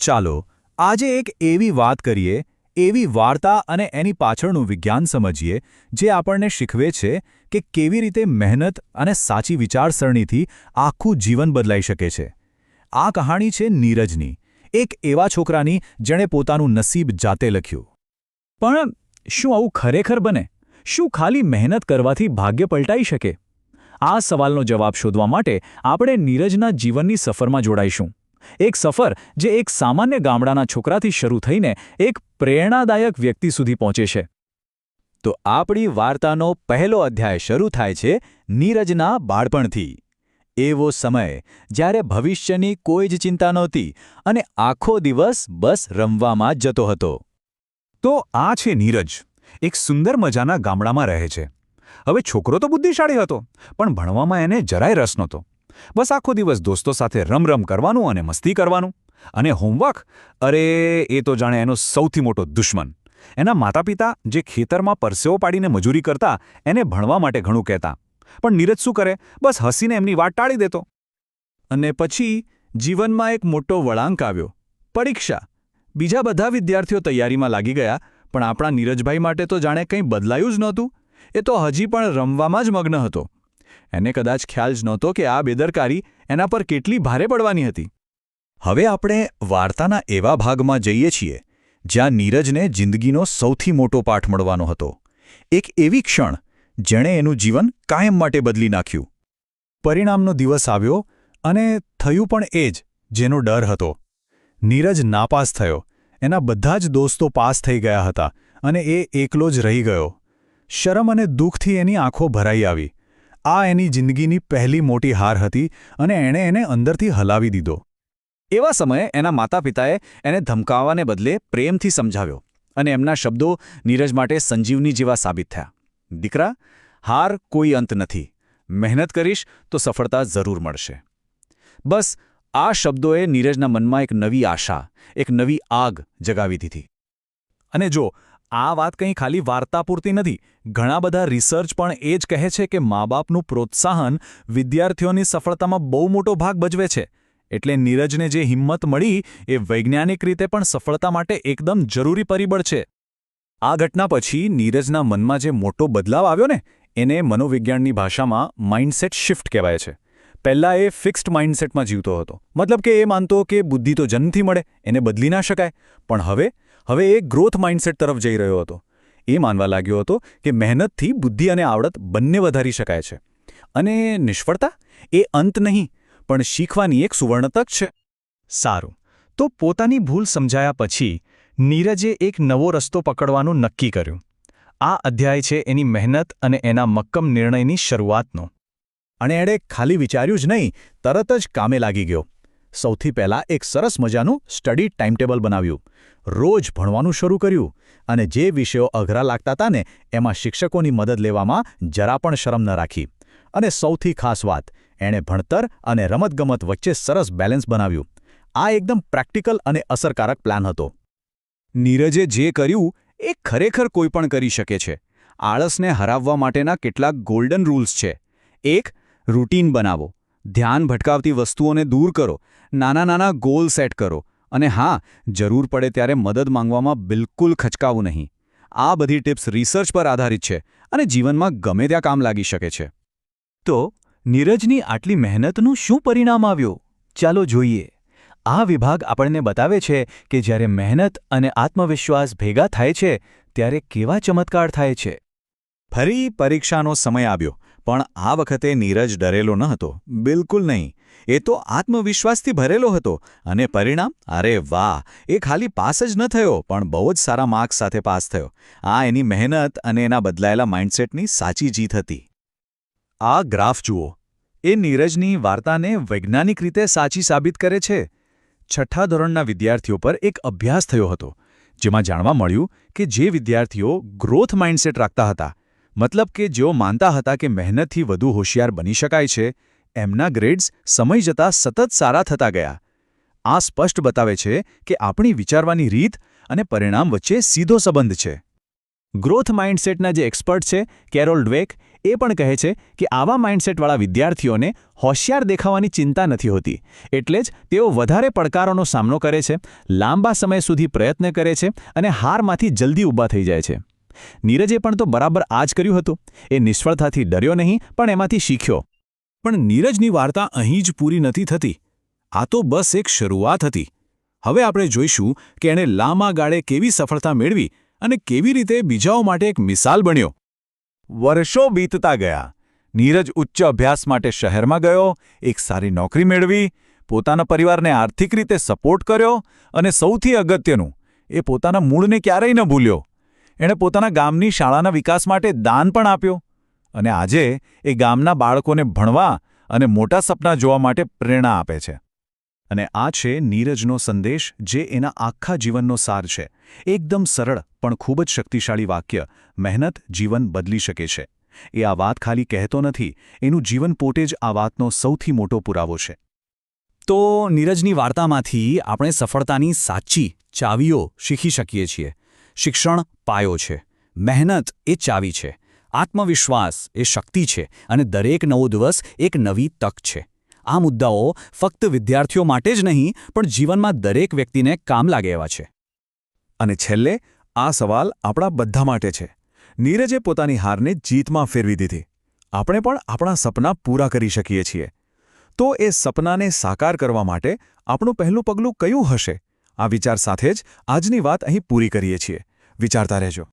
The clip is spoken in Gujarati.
ચાલો આજે એક એવી વાત કરીએ, એવી વાર્તા અને એની પાછળનું વિજ્ઞાન સમજીએ જે આપણને શીખવે છે કે કેવી રીતે મહેનત અને સાચી વિચારસરણીથી આખું જીવન બદલાઈ શકે છે. આ કહાણી છે નીરજની, એક એવા છોકરાની જેણે પોતાનું નસીબ જાતે લખ્યું. પણ શું આવું ખરેખર બને? શું ખાલી મહેનત કરવાથી ભાગ્ય પલટાઈ શકે? આ સવાલનો જવાબ શોધવા માટે આપણે નીરજના જીવનની સફરમાં જોડાઈશું. એક સફર જે એક સામાન્ય ગામડાના છોકરાથી શરૂ થઈને એક પ્રેરણાદાયક વ્યક્તિ સુધી પહોંચે છે. તો આપણી વાર્તાનો પહેલો અધ્યાય શરૂ થાય છે નીરજના બાળપણથી. એવો સમય જ્યારે ભવિષ્યની કોઈ જ ચિંતા નહોતી અને આખો દિવસ બસ રમવામાં જ જતો હતો. તો આ છે નીરજ, એક સુંદર મજાના ગામડામાં રહે છે. હવે છોકરો તો બુદ્ધિશાળી હતો, પણ ભણવામાં એને જરાય રસ નહોતો. બસ આખો દિવસ દોસ્તો સાથે રમ કરવાનું અને મસ્તી કરવાનું. અને હોમવર્ક, અરે એ તો જાણે એનો સૌથી મોટો દુશ્મન. એના માતા પિતા જે ખેતરમાં પરસેવો પાડીને મજૂરી કરતા એને ભણવા માટે ઘણું કહેતા, પણ નીરજ શું કરે, બસ હસીને એમની વાત ટાળી દેતો. અને પછી જીવનમાં એક મોટો વળાંક આવ્યો, પરીક્ષા. બીજા બધા વિદ્યાર્થીઓ તૈયારીમાં લાગી ગયા, પણ આપણા નીરજભાઈ માટે તો જાણે કંઈ બદલાયું જ નહોતું. એ તો હજી પણ રમવામાં જ મગ્ન હતો. એને કદાચ ખ્યાલ જ નહોતો કે આ બેદરકારી એના પર કેટલી ભારે પડવાની હતી. હવે આપણે વાર્તાના એવા ભાગમાં જઈએ છીએ જ્યાં નીરજને જિંદગીનો સૌથી મોટો પાઠ મળવાનો હતો. એક એવી ક્ષણ જેણે એનું જીવન કાયમ માટે બદલી નાખ્યું. પરિણામનો દિવસ આવ્યો અને થયું પણ એ જ જેનો ડર હતો. નીરજ નાપાસ થયો. એના બધા જ દોસ્તો પાસ થઈ ગયા હતા અને એ એકલો જ રહી ગયો. શરમ અને દુઃખથી એની આંખો ભરાઈ આવી. આ એની જિંદગીની પહેલી મોટી હાર હતી અને એણે એને અંદરથી હલાવી દીધો. એવા સમયે એના માતા પિતાએ એને ધમકાવવાને બદલે પ્રેમથી સમજાવ્યો અને એમના શબ્દો નીરજ માટે સંજીવની જેવા સાબિત થયા. દીકરા, હાર કોઈ અંત નથી. મહેનત કરીશ તો સફળતા જરૂર મળશે. બસ આ શબ્દોએ નીરજના મનમાં એક નવી આશા, એક નવી આગ જગાવી દીધી. અને જો આ વાત કંઈ ખાલી વાર્તા પૂરતી નથી. ઘણા બધા રિસર્ચ પણ એ જ કહે છે કે મા બાપનું પ્રોત્સાહન વિદ્યાર્થીઓની સફળતામાં બહુ મોટો ભાગ ભજવે છે. એટલે નીરજને જે હિંમત મળી એ વૈજ્ઞાનિક રીતે પણ સફળતા માટે એકદમ જરૂરી પરિબળ છે. આ ઘટના પછી નીરજના મનમાં જે મોટો બદલાવ આવ્યો ને, એને મનોવિજ્ઞાનની ભાષામાં માઇન્ડસેટ શિફ્ટ કહેવાય છે. પહેલાં એ ફિક્સ્ડ માઇન્ડસેટમાં જીવતો હતો. મતલબ કે એ માનતો કે બુદ્ધિ તો જન્મથી મળે, એને બદલી ના શકાય. પણ હવે એ ગ્રોથ માઇન્ડસેટ તરફ જઈ રહ્યો હતો. એ માનવા લાગ્યો હતો કે મહેનતથી બુદ્ધિ અને આવડત બંને વધારી શકાય છે. અને નિષ્ફળતા એ અંત નહીં, પણ શીખવાની એક સુવર્ણ તક છે. સારું, તો પોતાની ભૂલ સમજાયા પછી નીરજે એક નવો રસ્તો પકડવાનું નક્કી કર્યું. આ અધ્યાય છે એની મહેનત અને એના મક્કમ નિર્ણયની શરૂઆતનો. અને એણે ખાલી વિચાર્યું જ નહીં, તરત જ કામે લાગી ગયો. સૌથી પહેલાં એક સરસ મજાનું સ્ટડી ટાઈમટેબલ બનાવ્યું. રોજ ભણવાનું શરૂ કર્યું અને જે વિષયો અઘરા લાગતા હતા ને એમાં શિક્ષકોની મદદ લેવામાં જરા પણ શરમ ન રાખી. અને સૌથી ખાસ વાત, એણે ભણતર અને રમતગમત વચ્ચે સરસ બેલેન્સ બનાવ્યું. આ એકદમ પ્રેક્ટિકલ અને અસરકારક પ્લાન હતો. નીરજે જે કર્યું એ ખરેખર કોઈ પણ કરી શકે છે. આળસને હરાવવા માટેના કેટલાક ગોલ્ડન રૂલ્સ છે. 1. રૂટીન બનાવો. ધ્યાન ભટકાવતી વસ્તુઓને દૂર કરો. નાના ગોલ સેટ કરો. અને હા, જરૂર પડે ત્યારે મદદ માંગવામાં બિલકુલ ખચકાવું નહીં. આ બધી ટિપ્સ રિસર્ચ પર આધારિત છે અને જીવનમાં ગમે ત્યાં કામ લાગી શકે છે. તો નીરજની આટલી મહેનતનું શું પરિણામ આવ્યું? ચાલો જોઈએ. આ વિભાગ આપણને બતાવે છે કે જ્યારે મહેનત અને આત્મવિશ્વાસ ભેગા થાય છે ત્યારે કેવા ચમત્કાર થાય છે. ફરી પરીક્ષાનો સમય આવ્યો, પણ આ વખતે નીરજ ડરેલો ન હતો. બિલકુલ નહીં. એ તો આત્મવિશ્વાસથી ભરેલો હતો. અને પરિણામ? અરે વાહ! એ ખાલી પાસ જ ન થયો, પણ બહુ જ સારા માર્ક્સ સાથે પાસ થયો. આ એની મહેનત અને એના બદલાયેલા માઇન્ડસેટની સાચી જીત હતી. આ ગ્રાફ જુઓ. એ નીરજની વાર્તાને વૈજ્ઞાનિક રીતે સાચી સાબિત કરે છે. 6ઠ્ઠા ધોરણના વિદ્યાર્થીઓ પર એક અભ્યાસ થયો હતો, જેમાં જાણવા મળ્યું કે જે વિદ્યાર્થીઓ ગ્રોથ માઇન્ડસેટ રાખતા હતા, મતલબ કે જેઓ માનતા હતા કે મહેનતથી વધુ હોશિયાર બની શકાય છે, એમના ગ્રેડ્સ સમય જતાં સતત સારા થતા ગયા. આ સ્પષ્ટ બતાવે છે કે આપણી વિચારવાની રીત અને પરિણામ વચ્ચે સીધો સંબંધ છે. ગ્રોથ માઇન્ડસેટના જે એક્સપર્ટ છે કેરોલ ડ્વેક એ પણ કહે છે કે આવા માઇન્ડસેટવાળા વિદ્યાર્થીઓને હોશિયાર દેખાવાની ચિંતા નથી હોતી, એટલે જ તેઓ વધારે પડકારોનો સામનો કરે છે, લાંબા સમય સુધી પ્રયત્ન કરે છે અને હારમાંથી જલ્દી ઊભા થઈ જાય છે. નીરજે પણ તો બરાબર આ જ કર્યું હતું. એ નિષ્ફળતાથી ડર્યો નહીં, પણ એમાંથી શીખ્યો. પણ નીરજની વાર્તા અહીં જ પૂરી નથી થતી. આ તો બસ એક શરૂઆત હતી. હવે આપણે જોઈશું કે એણે લાંબા ગાળે કેવી સફળતા મેળવી અને કેવી રીતે બીજાઓ માટે એક મિસાલ બન્યો. વર્ષો બીતતા ગયા. નીરજ ઉચ્ચ અભ્યાસ માટે શહેરમાં ગયો, એક સારી નોકરી મેળવી, પોતાના પરિવારને આર્થિક રીતે સપોર્ટ કર્યો અને સૌથી અગત્યનું, એ પોતાના મૂળને ક્યારેય ન ભૂલ્યો. એણે પોતાના ગામની શાળાના વિકાસ માટે દાન પણ આપ્યો અને આજે એ ગામના બાળકોને ભણવા અને મોટા સપના જોવા માટે પ્રેરણા આપે છે. અને આ છે નીરજનો સંદેશ, જે એના આખા જીવનનો સાર છે. એકદમ સરળ પણ ખૂબ જ શક્તિશાળી વાક્ય: મહેનત જીવન બદલી શકે છે. એ આ વાત ખાલી કહેતો નથી, એનું જીવન પોતે જ આ વાતનો સૌથી મોટો પુરાવો છે. તો નીરજની વાર્તામાંથી આપણે સફળતાની સાચી ચાવીઓ શીખી શકીએ છીએ. શિક્ષણ પાયો છે, મહેનત એ ચાવી છે, આત્મવિશ્વાસ એ શક્તિ છે અને દરેક નવો દિવસ એક નવી તક છે. આ મુદ્દાઓ ફક્ત વિદ્યાર્થીઓ માટે જ નહીં, પણ જીવનમાં દરેક વ્યક્તિને કામ લાગે એવા છે. અને છેલ્લે આ સવાલ આપણા બધા માટે છે. નીરજે પોતાની હારને જીતમાં ફેરવી દીધી. આપણે પણ આપણા સપના પૂરા કરી શકીએ છીએ. તો એ સપનાને સાકાર કરવા માટે આપણું પહેલું પગલું કયું હશે? આ વિચાર સાથે જ આજની વાત અહીં પૂરી કરીએ છીએ. વિચારતા રહેજો.